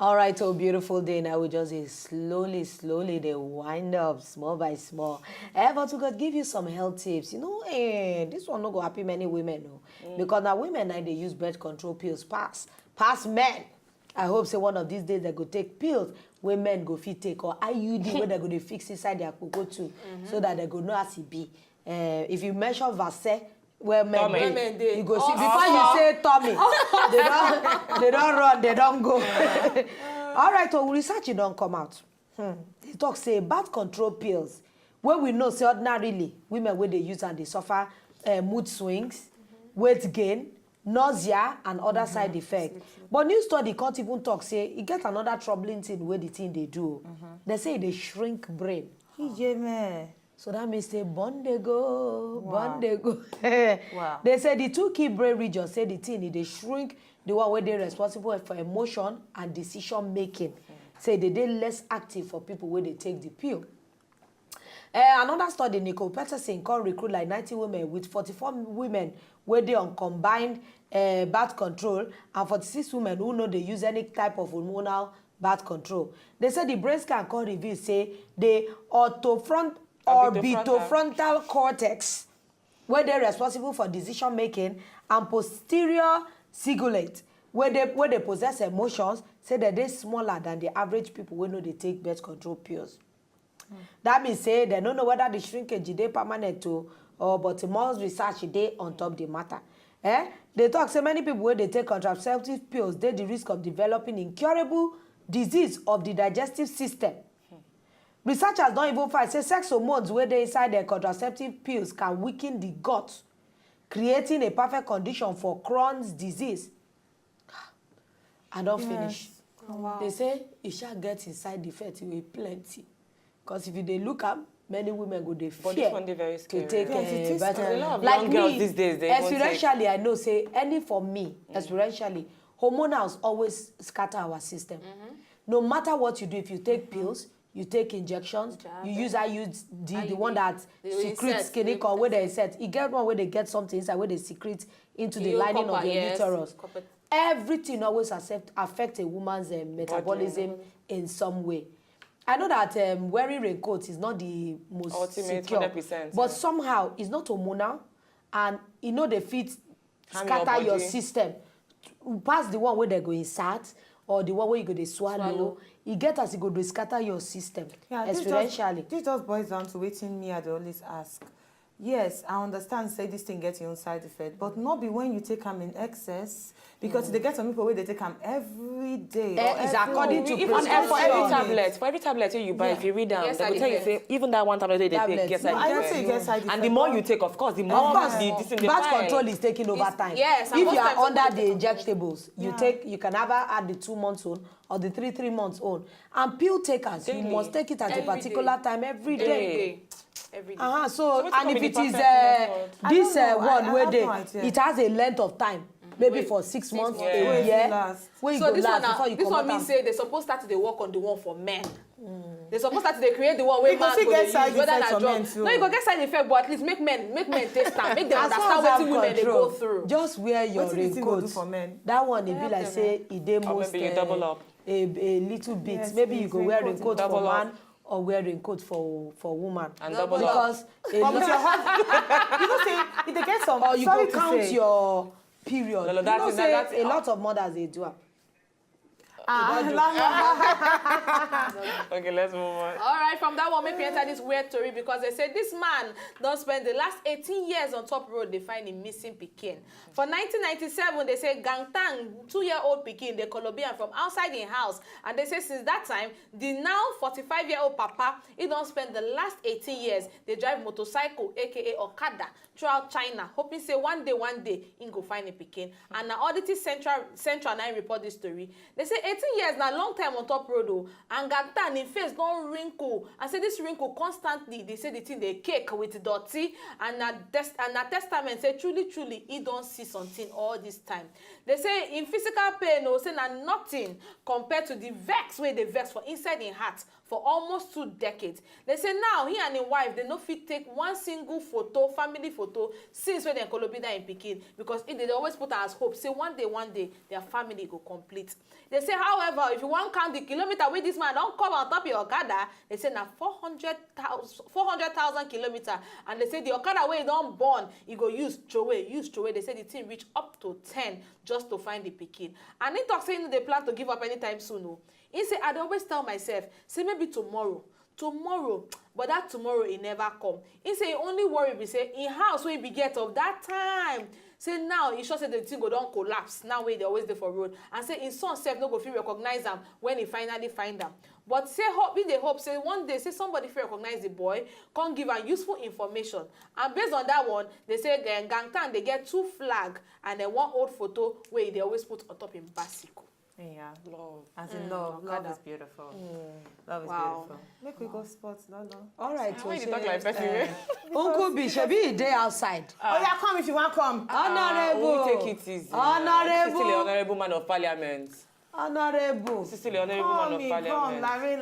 All right, so beautiful day. Now we just slowly, they wind up small by small. But to God give you some health tips. This one not go happy many women, no. Because now women now they use birth control pills pass men. I hope say one of these days they go take pills where men go fit take or IUD where they go to fix inside their cocoa too, so that they go know as it be. If you measure Vasse, where men dey, you go see before you say Tommy, they don't run, they don't go. All right, so research it don't come out. They talk say birth control pills where we know say ordinarily women where they use and they suffer mood swings, weight gain, nausea and other side effects. But new study can't even talk say it get another troubling thing where the thing they do. They say they shrink brain. So that means they bond they go. Wow. They say the two key brain regions say the thing they shrink the one where they're responsible for emotion and decision making. Say they less active for people where they take the pill. Another study, Nicole Peterson can recruit like 90 women with 44 women where they on combined birth control and 46 women who know they use any type of hormonal birth control. They say the brain scan can reveal say the orbitofrontal cortex, where they're responsible for decision making, and posterior cingulate, where they possess emotions, say that they're smaller than the average people who know they take birth control pills. That means say they don't know whether the shrinkage is permanent or but more research is on top the matter. They talk so many people where they take contraceptive pills, they the risk of developing incurable disease of the digestive system. Researchers don't even find say sex hormones where they inside their contraceptive pills can weaken the gut, creating a perfect condition for Crohn's disease. I don't finish. Oh, wow. They say it shall get inside the fat with plenty. Because if they look up, many women go they fear to take like me, these days, experientially, I know say any for me, experientially, hormonals always scatter our system. No matter what you do, if you take pills, you take injections, you use IUD, the one that secretes skinny or where they set. You get one where they get something inside where they secrete into the lining of the uterus. Everything always affect a woman's metabolism in some way. I know that wearing raincoat is not the most ultimate, secure, 100%, but somehow it's not hormonal, and they fit scatter your system. Pass the one where they go insert, or the one where you go to swallow. You get as you go to scatter your system. Yeah, experientially. This just boils down to waiting me. I always ask. Yes, I understand. Say this thing gets your own side effect, but not be when you take them in excess. Because they get some people where they take them every day. It's according to even for every tablet you buy, if you read down, they will tell you say even that one tablet they take gets side effect. I don't say it gets side effect. And the more you take, of course, the more birth control is taking over time. Yes, if you are under the injectables, you can either add the 2 months on or the 3 months on. And pill takers, you must take it at a particular time every day. Every day. So and if it is this one where it has a length of time, maybe for 6 months, a year. So this one means say they're supposed to start to work on the one for men. They're supposed to create the one where man go get side effects for men too. No, you go get side effect, but at least make men taste time, make them understand what women they go through. Just wear your raincoat. For men? That one it be like say it dey most maybe you double up a little bit. Yes, maybe you go wear raincoat for man or wear raincoat for woman. And double because you know say if they get some or you go count your period. No, that's a lot of mothers they do. Okay, let's move on. All right, from that one, make me enter this weird story because they said this man don't spend the last 18 years on top road. They find him missing Pekin. For 1997, they say Gangtang, 2-year-old Pekin, the Colombian from outside the house, and they say since that time, the now 45-year-old Papa, he don't spend the last 18 years. They drive motorcycle, aka Okada, throughout China, hoping say one day he go find a Pekin. And now Audit Central 9 report this story. They say 18 years now long time on top road, and Gangtan in face don't wrinkle, and say this wrinkle constantly. They say the thing they cake with dirty, and a testament say truly he don't see something all this time. They say in physical pain, say na nothing compared to the vex where they vex for inside in heart for almost 2 decades. They say now he and his wife, they no fit take one single photo, family photo, since when they Kolobi in Pekin, because they always put as hope, say one day, their family go complete. They say, however, if you want count the kilometer with this man, don't come on top of your Okada, they say now 400,000 kilometers, and they say the Okada way don't born, he go use throwaway. They say the team reach up to 10 just to find the Pekin. And he talk saying they plan to give up anytime soon. No. He say, I'd always tell myself, say maybe tomorrow, but that tomorrow it never come. He say, only worry be say, in house where he be get of that time. Say now, he sure say the thing go don't collapse. Now where they always there for road. And say, in son self no go feel recognize them when he finally find them. But say, they hope, say one day, say somebody feel recognize the boy, come give am useful information. And based on that one, they say, Gangtan, they get 2 flag and then 1 old photo where they always put on top in bicycle. Yeah, love. As in love. Love is beautiful. Love is beautiful. Make we go sports, no. All right. Why you talk like person? Uncle B, Shebi dey outside. Oh yeah, come if you want come. Honorable. Take it easy. Honorable. Still honorable man of parliament. Honorable. Still honorable man of parliament. Come, Larry.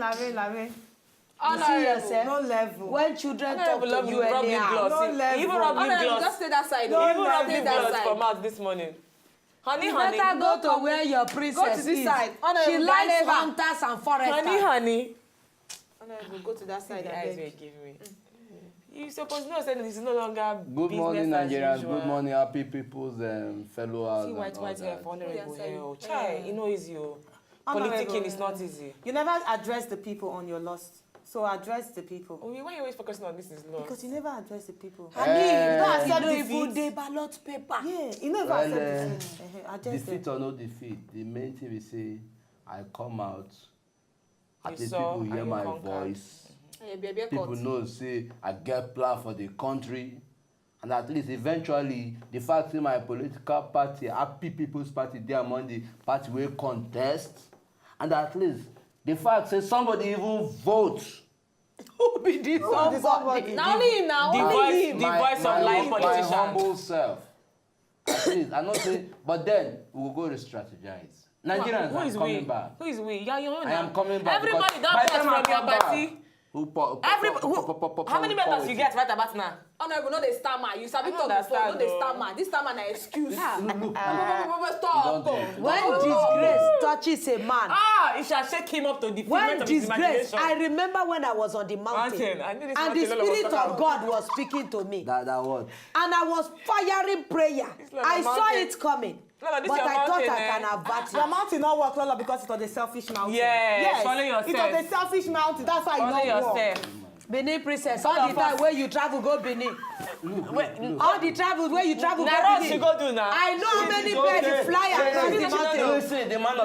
You see yourself? No level. When children talk to you rub lip anyhow. gloss. No level. Even rub lip gloss. Just stay that side. No, Even rub lip gloss side. for mouth this morning. Honey. You better go to where your princess Go to this is. side. She likes hunters and foresters. Honey. We'll go to that side. The eyes were giving me. You supposed to know that this is no longer Good morning, Nigerians. usual. Good morning, happy people's fellows. See white hair for honorable hair. Chai, you know easy. Honorable. Politicking is not easy. You never address the people on your loss. So address the people. Why are you always focusing on this is lost? Because you never address the people. Honey, you don't accept you defeat. even dey ballot paper. Yeah, you never Well, accept defeat. Address defeat them. or no defeat, the main thing we say, I come out, at You least saw people hear and you my conquered. voice. People know, say, I get plan for the country. And at least eventually, the fact that my political party, Happy People's Party, they are among the party will contest. And at least, the fact that somebody even votes. Who be this somebody? Now only him now. Only him. The voice of lying My politicians. humble self. At least, I'm not saying, but then we will go to strategize. Nigerians Who are is coming we? back. Who is we? Yeah, you know I am coming back. Everybody because don't by the vote time I from your come back, party. How many members you get right about now? Honorable, no, they stammer. You sabi I talk don't before, no, they understand, stammer. This stammer na excuse. Look, Stop. When disgrace touches a man, It shall shake him up to the when fulfillment of his disgrace, imagination. I remember when I was on the mountain, I knew this and the mountain Lola was Spirit talking of about. God was speaking to me, that what? and I was firing prayer. like I a saw mountain. it coming, Lola, this but your I thought mountain, I can avert Your it. mountain not work, Lola, because it was a selfish mountain. Yes, follow yourself. It was a selfish mountain. That's why Follow it not work. yourself. Benin princess, all the time where you travel go Benin. All the travels where you travel go Now, Benin. she go do now. I know how many birds fly across the mountain. Listen, the man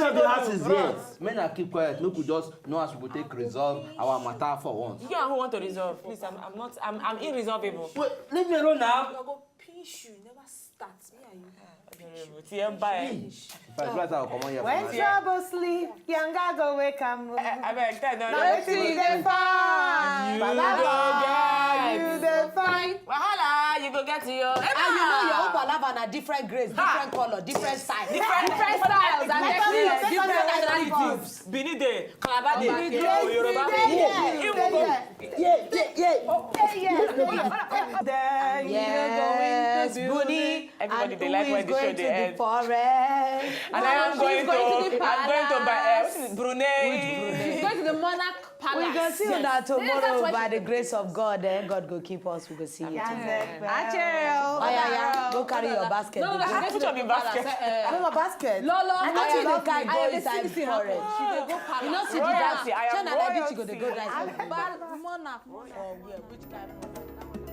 of the house is here. Men are keep quiet. No could just know as we go take resolve our matter for once. You and who want to resolve? Please, I'm irresolvable. Wait, leave me alone now. I go pinch you. Never start. Me and you. When trouble sleep, younger go wake and move. I beg, tell them. Now waiting you dey find. You dey find. Wahala, you go get to your. And you know your own palava na different grades, different color, different size. Different styles and Different different identities. Benin Day, Calabar Day, Yes, Yoruba Day. Yes, Bunny. Everybody, And they who like when is they show going the to the end. forest? And I am going going to to the buy Brunei. He's going to the monarch palace. We go see you now tomorrow by the grace of God. God go keep us. We go see you tomorrow. Oh yeah, go carry your basket. No, go. she Put on the basket. Lolo basket. Lolo, I know see the guy go inside see forest. She dey go palace. You know see the Royalty, guy. I am Shana like this, she go royalty. dey go dance. Monarch. Oh, yeah, which kind of monarch?